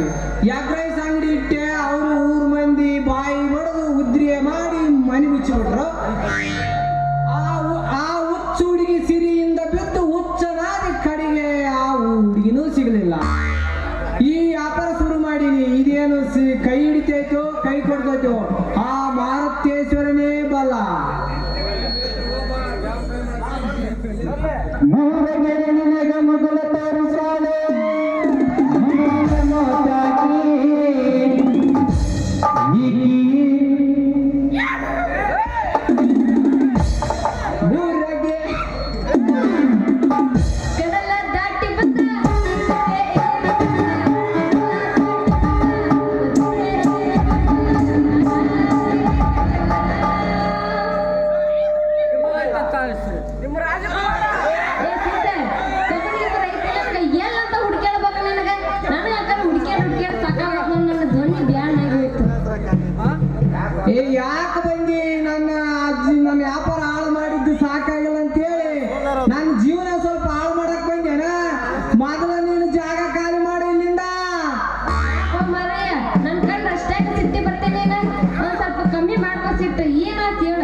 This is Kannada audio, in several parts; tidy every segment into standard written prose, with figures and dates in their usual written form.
ಆಗೈತಿ. ಎಗ್ ರೈಸ್ ಅಂಗಡಿ ಇಟ್ಟೆ, ಅವರು ಊರ್ ಮಂದಿ ಬಾಯಿ ಹೊಡೆದು ಉದ್ರಿಯ ಮಾಡಿ ಮನೆ ಮುಚ್ಚಿಬಿಟ್ರು. ಆ ಹುಚ್ಚು ಹುಡುಗಿ ಸಿರಿಯಿಂದ ಬಿದ್ದು ಹುಚ್ಚನಾದಿ ಕಡೆಗೆ ಆ ಹುಡುಗಿನೂ ಸಿಗಲಿಲ್ಲ. ಈ ವ್ಯಾಪಾರ ಶುರು ಮಾಡೀನಿ, ಇದೇನು ಕೈ ಹಿಡಿತೈತೋ ಕೈ ಕೊಡ್ತೈತೋ ಆ ಮಾರುತೇಶ್ವರನೇ ಬಲ್ಲ. ಮೊದಲ ತೋರಿಸಾಲೆ ಯಾಕೆ ಬಂದಿ ನನ್ನ ಅಜ್ಜಿ ನನ್ನ ವ್ಯಾಪಾರ ಹಾಳು ಮಾಡಿದ್ದು ಸಾಕಾಗಿಲ್ಲ ಅಂತೇಳಿ ನನ್ನ ಜೀವನ ಸ್ವಲ್ಪ ಹಾಳು ಮಾಡಕ್ ಬಂದೇನ. ಮೊದಲ ನೀನು ಜಾಗ ಖಾಲಿ ಮಾಡಿ ಇಲ್ಲಿಂದ. ನನ್ ಕಂಡು ಅಷ್ಟೇ ಸಿಟ್ಟಿ ಬರ್ತೇನೆ, ಒಂದ್ ಸ್ವಲ್ಪ ಕಮ್ಮಿ ಮಾಡ್ಕೊ ಸಿಟ್ಟು. ಏನಾಯ್ತು ಹೇಳ,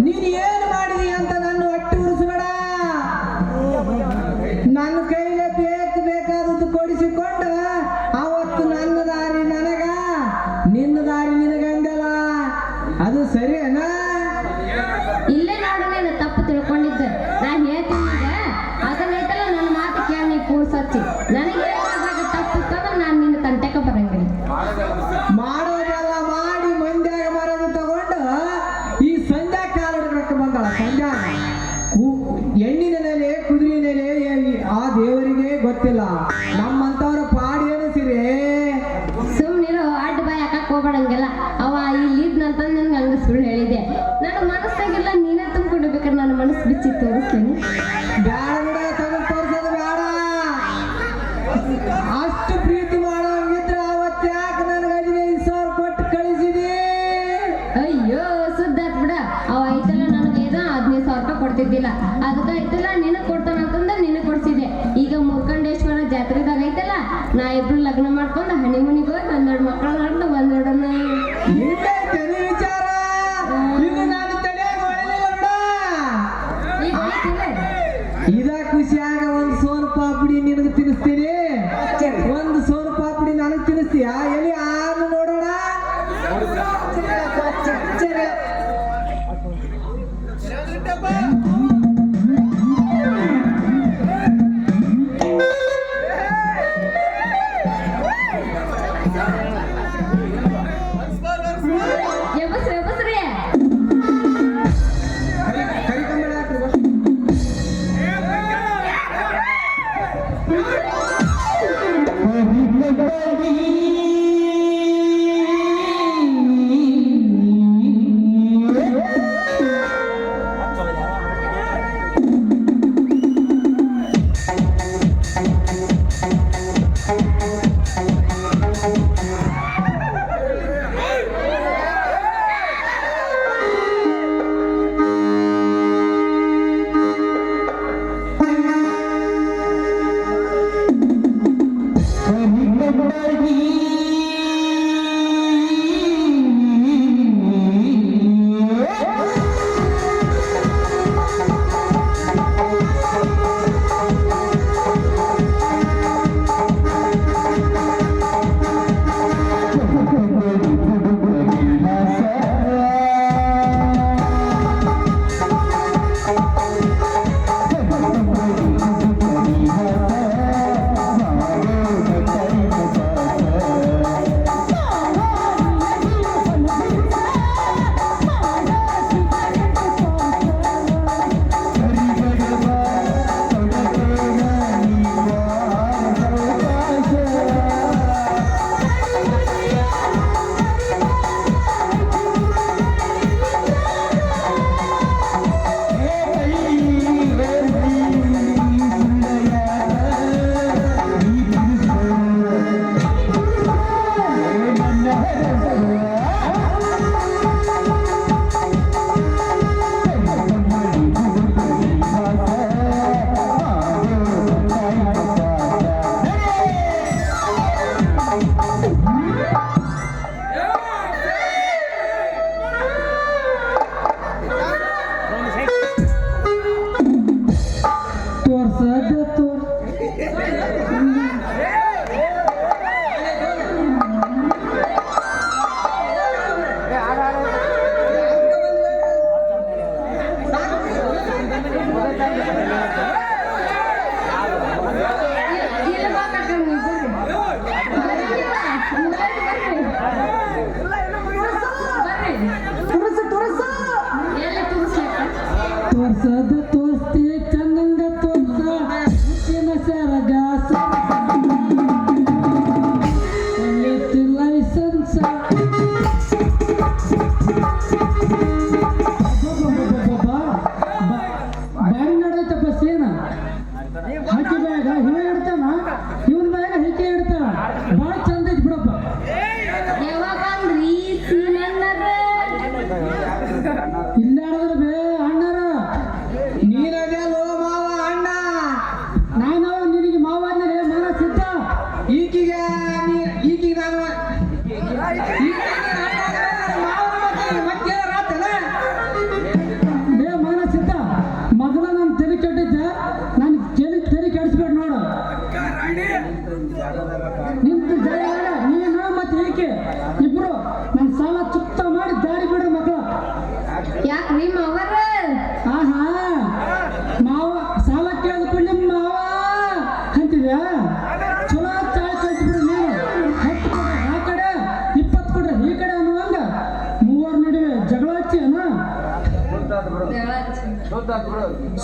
ನೀನ್ ಏನು ಮಾಡಿದಿ ಅಂತ ನನ್ನ ಹೊಟ್ಟೆ ಉರಿಸ್ಬೇಡ. ನನ್ನ ಕೈಗೆ ಬೇಕಾದದ್ದು ಕೊಡಿಸಿಕೊಂಡು ಅವತ್ತು ನನ್ನ ದಾರಿ ನನಗ ನಿನ್ನ ದಾರಿ ನಿನಗಂದಲ್ಲ, ಅದು ಸರಿನಾ? ಇಲ್ಲೇ ನೋಡು, ನೀನು ತಪ್ಪು ತಿಳ್ಕೊಂಡಿದ್ದೆ. ನಾನು ಹೇಳ್ತೀನಿ ಈಗ, ಅದನ್ನೈತಲ್ಲ ನನ್ನ ಮಾತು ಕೇಳಿ ನೀ ಕೂರ್ಸಚ್ಚಿ. ನನಗೆ ಏನಾದಾಗ ತಪ್ಪು ಇತ್ತಂದ್ರೆ ನಾನು ನಿನ್ನ ತಂಟೆಕ ಬರಂಗಿಲ್ಲ. ಮಾಡೋದೆಲ್ಲ ಮಾಡಿ ಮಂದ್ಯಾಗ ಮರದ ತಗೊಂಡು ಈ ಸಂಧ್ಯಾ ಕಾಲ ಹಿಡ್ಕೊ ಬಂದಳ. ಸಂಧ್ಯಾ ಹೆಣ್ಣಿನ ನೆಲೆ ಕುದುರೆ ನೆಲೆ ಆ ದೇವರಿಗೆ ಗೊತ್ತಿಲ್ಲ. ನಮ್ಮಂತವ್ರ ಪಾಡಿ ಎನಿಸಿರಿ. ಸುಮ್ಮನಿರು, ಅಡ್ಡ ಬಾಯಿ ಹಾಕಕ್ ಹೋಗ್ಬೇಡಂಗೆಲ್ಲ. ಅವ ಇಲ್ಲಿದ್ನಂತ ನನ್ಗೆ ಹಂಗ ಸುಳ್ಳು ಹೇಳಿದೆ. ನನ್ನ ಮನಸ್ಸಾಗೆಲ್ಲ ನೀನೇ ತುಂಬಿಕೊಡ್ಬೇಕಾದ್ರೆ ನನ್ನ ಮನಸ್ಸು ಬಿಚ್ಚಿ ತೋರಿಸ್ತೀನಿ. ಬ್ಯಾಡ ಬಿಡ, ತಗೊಂಡು ತೋರ್ಸೋದು ಬೇಡ. ಅಷ್ಟು ಪ್ರೀತಿ ಮಾಡೋಂಗಿದ್ರೆ ಅವತ್ತು ಯಾಕೆ ನನಗೆ 15,000 ಕೊಟ್ಟು ಕಳಿಸಿದಿ? ಅಯ್ಯೋ ಸುದ್ದಾತ್ ಬಿಡ. ಅವ ಐತಲ್ಲ ನನಗೆ 15,000 ರೂಪಾಯಿ ಕೊಡ್ತಿದ್ದಿಲ್ಲ. ಅದಕ್ಕೆ ಐತಲ್ಲ ನಿನಗೆ ಕೊಡ್ತಾನಂತಂದ್ರೆ ನಿನಗೆ ಕೊಡ್ಸಿದ್ದೆ. ಈಗ ಮುರ್ಕಂಡೇಶ್ವರ ಜಾತ್ರೆದಾಗ ಐತಲ್ಲ, ನಾ ಇಬ್ರು ಲಗ್ನ ಮಾಡ್ಕೊಂಡು ಹನಿಮೂನಿಗೆ ಹೋಗಿ ಒಂದೆರಡು ಮಕ್ಕಳು ಹಾಡ್ದು ಬಂದ್ಬಿಡೋಣ. ವಿಚಾರ ಇದು ನಾನು ತಲೆಯಾಗ ಹೊಳಿಲಿಲ್ಲ ಬಿಡ. ಇದ ಖುಷಿಯಾಗ ಒಂದು ಸೋನ್ ಪಾಪಡಿ ನಿನಗೆ ತಿನ್ನಿಸ್ತೀನಿ, ಒಂದು ಸೋನ್ ಪಾಪಡಿ ನನಗೆ ತಿನ್ನಿಸ್ತೀಯ? ಎಲ್ಲಿ ಆನು ನೋಡೋಣ. ಎಬ್ಬಸ್ರಿ Bye.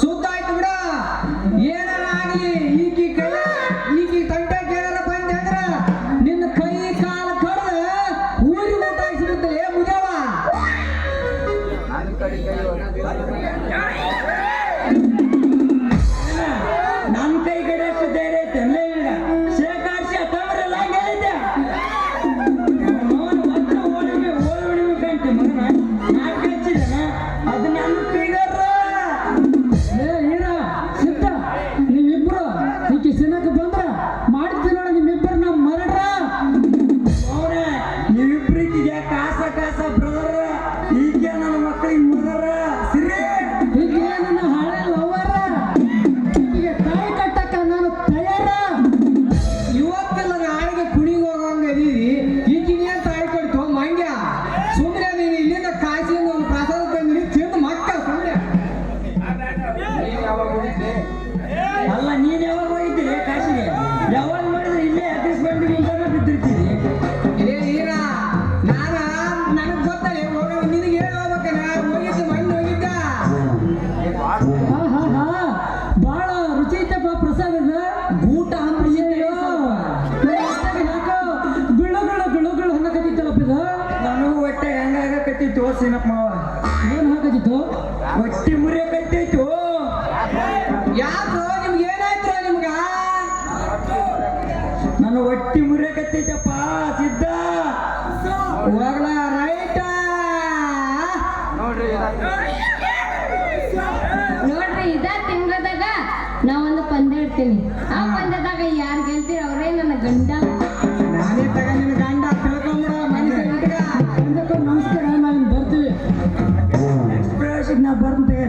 ಸುದ್ದ ಆಯ್ತು ಬಿಡ. ಏನಾರ ಆಗ್ಲಿ ಈಕಿ ತಂಟಕ್ಕೆ ಏನಾರ ಬಂದೆ ಅಂದ್ರ ನಿನ್ನ ಕೈ ಕಾಲು ಕಡ್ದ ಊರಿ ಊಟ ಹಾಕ್ಸಿಬಿಡ್ತಲೇ ಮುದವ. ನನ್ನ ಕೈ ಕಡೆ ಎಷ್ಟು ಧೈರ್ಯ ಐತೆ ಶೇಖಾಡ್ಸಿ ತವರೆಲ್ಲ ಹೇಳಿದ್ದೆ ಓಳಿಮೆ ಕಂಟಿ ಮಗನ ನಾಲ್ಕು ಹಚ್ಚಿದನ ಅದು ನನ್ನ ಫಿಗರ್. ಹೀರ ಸಿದ್ಧ ನೀವಿಬ್ರು ಈಕಿ ಸಿನಕ್ಕೆ ಬಂದ್ರ ಮಾಡ್ತೀವಿ ನೋಡ ನಿಮ್ಮಿಬ್ಬರನ್ನ ಮರಡ್ರ. ಅವ್ರೆ ನೀವಿಬ್ರಿಗೆ ಕಾಸ ಬ್ರದರ್ ಈಗ ನನ್ನ ಮಕ್ಕಳಿಗೆ ಮದರ ಸಿರಿ ಈಗ ನನ್ನ ಹಳೆ ಲವರ ಈಗ ತಾಯಿ ಕಟ್ಟಕ್ಕ ನಾನು ತಯಾರ. ಇವತ್ತೆಲ್ಲ ನಾಳೆಗೆ ಕುಣಿಗೆ ಹೋಗಂಗ ಅದೀರಿ ಈಗಿನ ಏನ್ ತಾಯಿ ಕಟ್ತು ಮಂಗ್ಯ. ಸುಮ್ಮನೆ ನೀನು ಇಲ್ಲಿಂದ ಕಾಸಿಂದ ಒಂದು ಪ್ರಸಾದ ತಂದಿರಿ ತಿಂದು ಮಕ್ಕ ಸುಮ್ಮನೆ. ಅಲ್ಲ ನೀನ್ ಯಾವಾಗ ಹೋಗಿದ್ದೀರಿ ಕಾಶಿಗೆ? ಯಾವಾಗ ನೋಡಿದ್ರೆ ಇಲ್ಲೇ ಅಡ್ರೆಸ್ ಬಂದು ಮುಂದೆ ಬಿದ್ದಿರ್ತೀರಿ. ಇದೇ ಹೀರ ನನಗ್ ಗೊತ್ತಲ್ಲ ಹೋಗ ನಿನಗೆ ಹೇಳಿ ಹೋಗ್ಬೇಕಲ್ಲ ಹೋಗಿದ್ದೆ ಮಣ್ಣು ಹೋಗಿದ್ದ. ಬಾಳ ರುಚಿ ಐತಪ್ಪ ಪ್ರಸಾದದ ಊಟ ಗುಳು ಹನ್ನಕತ್ತಿತ್ತಲ್ಲಪ್ಪ ಇದು. ನನಗೂ ಹೊಟ್ಟೆ ಹೆಂಗಾಗಕತ್ತಿತ್ತು ಸೀನಪ್ಪ ಮಾವ. ಏನ್ ಹಾಕತ್ತಿತ್ತು? ಹೊಟ್ಟಿ ಮುರಿಯಕತ್ತೈತು. ಯಾಕೋ ನಿಮ್ಗೆ ಏನಾಯ್ತು ನಿಮ್ಗ? ನನ್ನ ಹೊಟ್ಟಿ ಮುರಿಯಕತ್ತೈತಪ್ಪ ಸಿದ್ಧ. ಹೋಗ್ಲ ರೈಟ ನೋಡ್ರಿ ಇದ ತಿಂಗಳದಾಗ ನಾವೊಂದು ಪಂದ್ಯ ಇಡ್ತೀನಿ. ಆ ಪಂದ್ಯದಾಗ ಯಾರು ಗೆಲ್ತೀರ ಅವರೇ ನನ್ನ ಗಂಡ. ನಾನೇ ತಗ ನಿನ್ನ ಗಂಡ ತಿಳ್ಕೊಂಬಿಡ ಮನುಷ್ಯ ನಮಸ್ಕಾರ ನಾನು ಬರ್ತೀವಿ. ಎಕ್ಸ್ಪ್ರೆಸ್ ನಾ ಬರ್ತೀನಿ.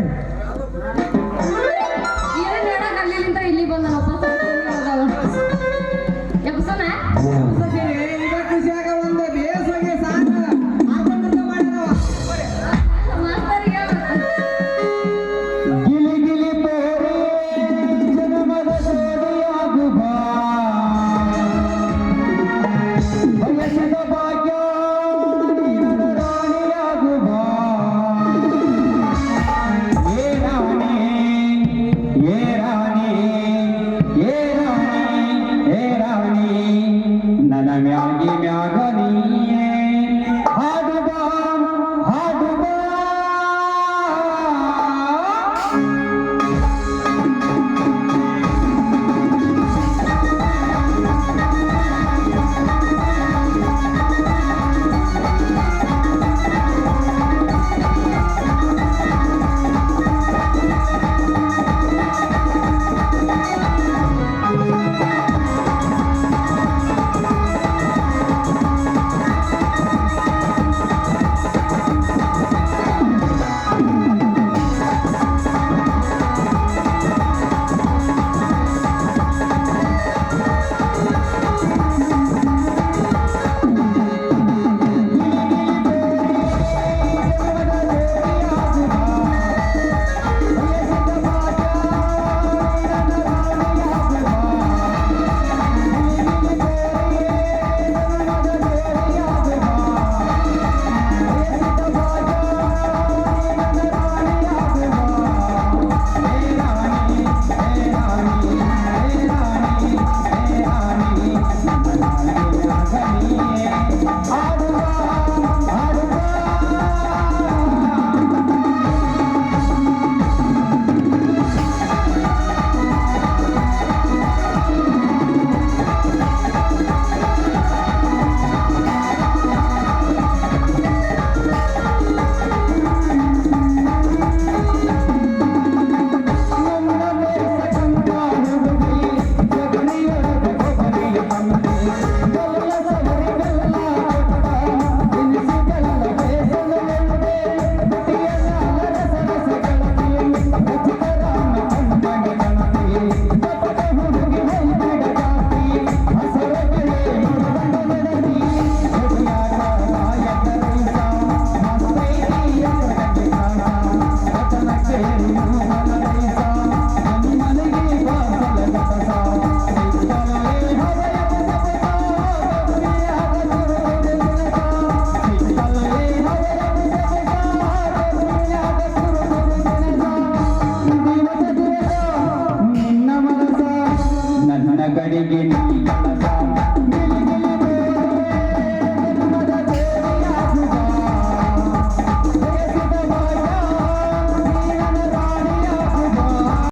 ಏನ್ ಹೇಳಕ್ ಅಲ್ಲಿಂದ ಇಲ್ಲಿ ಬಂದ ಎಪ್ಸೋನ ಈಗ ಖುಷಿಯಾಗ ಒಂದು ಬೇಸಗೆ ಸಾಕು ಆತಂಕ ಮಾಡಿದವ. ಮಾಸ್ತರಿಗೆ ಗಿಲಿ ಗಿಲಿ ಬೋರೆ ಜನಮದ ಸೋಡಿಯಾಗು ಬಾ ಬಯಸಿದ ಭಾಗ್ಯ ನಿನ್ನ ರಾಣಿಯಾಗು ಬಾ. ಏ ರಾಣಿ ಏ ರಾಣಿ ಏ ರಾಣಿ ಏ ರಾಣಿ ನನ್ನ ಮ್ಯಾಗ ನೀಯೇ ಹಾಡು ಬಾ ಹಾಡು ಬಾ. ನನ್ನ ಕಡೆಗೆ ನೀ ಕಳಸ